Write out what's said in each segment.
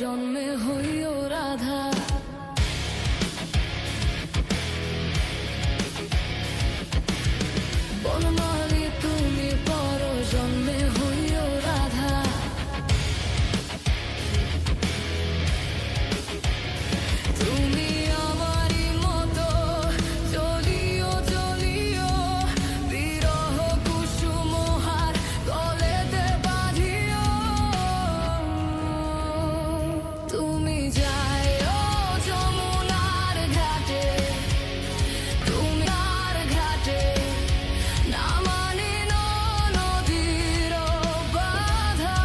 জন্মে হইও রাধা। বনমালী তুমি পর জন্মে হইও রাধা। তুমি আমারই মতো জ্বলিও জ্বলিও, বিরহ কুসুম হার গলেতে বাঁধিও। তুমি যাইও যমুনার ঘাটে, তুমি আর ঘাটে না মানি নদীর বাধা।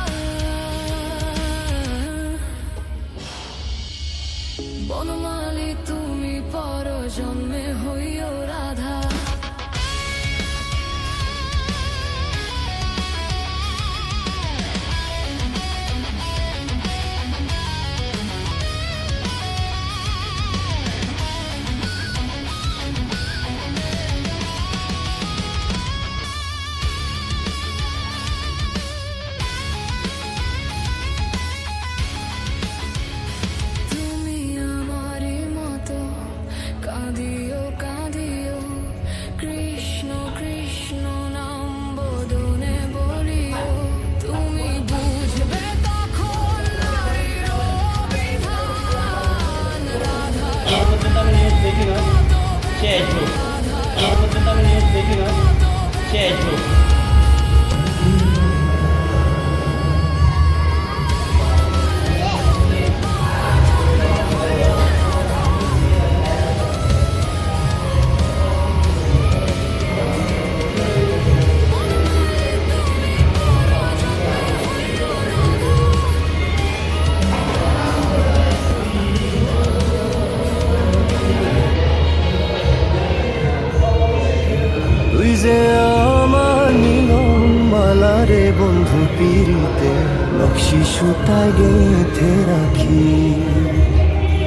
বনমালী তুমি পর জন্মে হইও রাধা। তুমি আমারই মতো কাঁদিও কাঁদিও, কৃষ্ণ কৃষ্ণ নাম বদনে বলিও। তুমি বুঝবে তখন নারীর বিধান, রাধা তুই যে আমার নীলম মালা রে বন্ধু পিরিতে, নকশি সুতায় গেঁথে রাখি।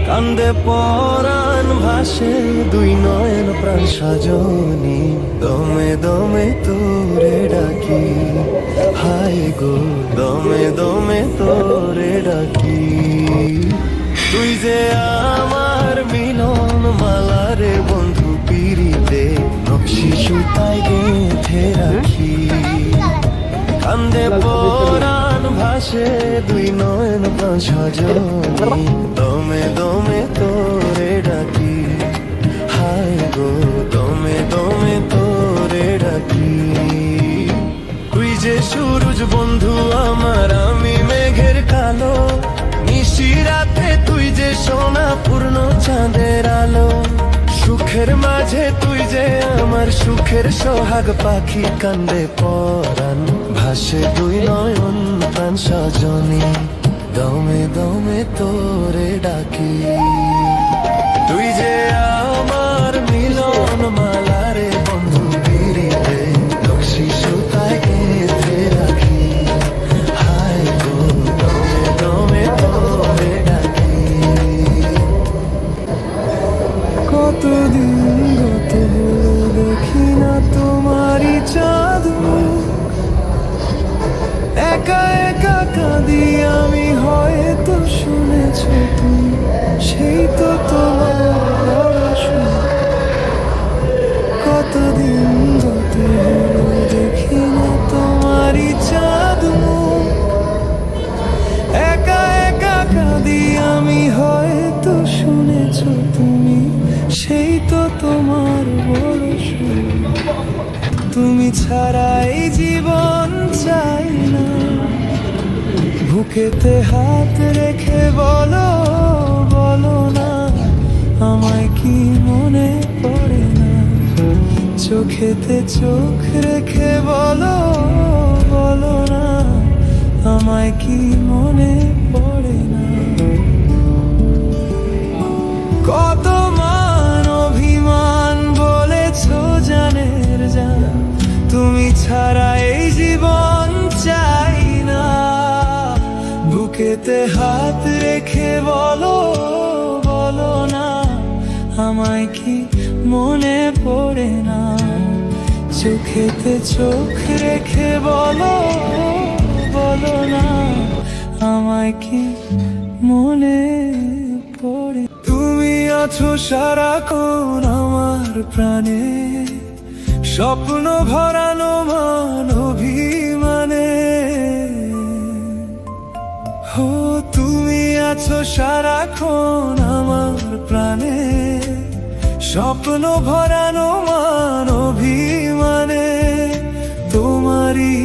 কান্দে পরাণ ভাসে দুই নয়ন প্রাণ সাজনি, দমে দমে তোরে ডাকি। হায় গো দমে দমে তোরে ডাকি। তুই যে আমার মিলন মালা রে বন্ধু পিরিতে, নকশি সুতায় গেঁথে রাখি। কান্দে পরাণ ভাসে দুই নয়ন প্রাণ সাজনি, দমে দমে তোরে ডাকি। হায় গো দমে দমে তোরে ডাকি। তুই যে সূরজ বন্ধু আমার, আমি মেঘের কালো। নিশিরাতে তুই যে সোনা পূর্ণ চাঁদের আলো। সুখের মাঝে তুই যে আমার সুখের সোহাগ পাখি। কান্দে পরাণ ভাসে দুই নয়ন প্রাণ সজনী, দমে দমে তোরে ডাকি। তুই যে আমার মিলন মালা রে বন্ধু পিরিতে, নকশি সুতায় গেঁথে রাখি। হায় গো দমে দমে তোরে ডাকি। কতদিন গত দেখি না তোমারই চাঁদ, একা একা কাঁদি আমি। হয়তো শুনেছ তুমি, সেই তো তোমার সুর। কতদিন গত দেখি না তোমারই চাঁদ, একা একা কাঁদি আমি। হয়তো শুনেছ তুমি, সেই তো তোমার বড় সুর। তুমি ছাড়া এই জীবন চাই না, বুকেতে হাত রেখে বলো বলো না, আমায় কি মনে পড়ে না। চোখেতে চোখ রেখে বলো বলো না, আমায় কি মনে পড়ে না। কত মান অভিমান বলেছ জানের জান, তুমি ছাড়া এই জীবন চাই না। বুকেতে হাত রেখে বলো বলো না, আমায় কি মনে পড়ে না। চোখেতে চোখ রেখে বলো বলো না, আমায় কি মনে পড়ে। তুমি আছো সারাক্ষণ আমার প্রাণে, স্বপ্ন ভরানো মান অভিমানে। ও তুমি আছো সারাক্ষণ আমার প্রাণে, স্বপ্ন ভরানো মান অভিমানে। তোমারই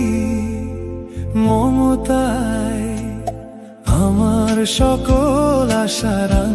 মমতায় আমার সকল আশারা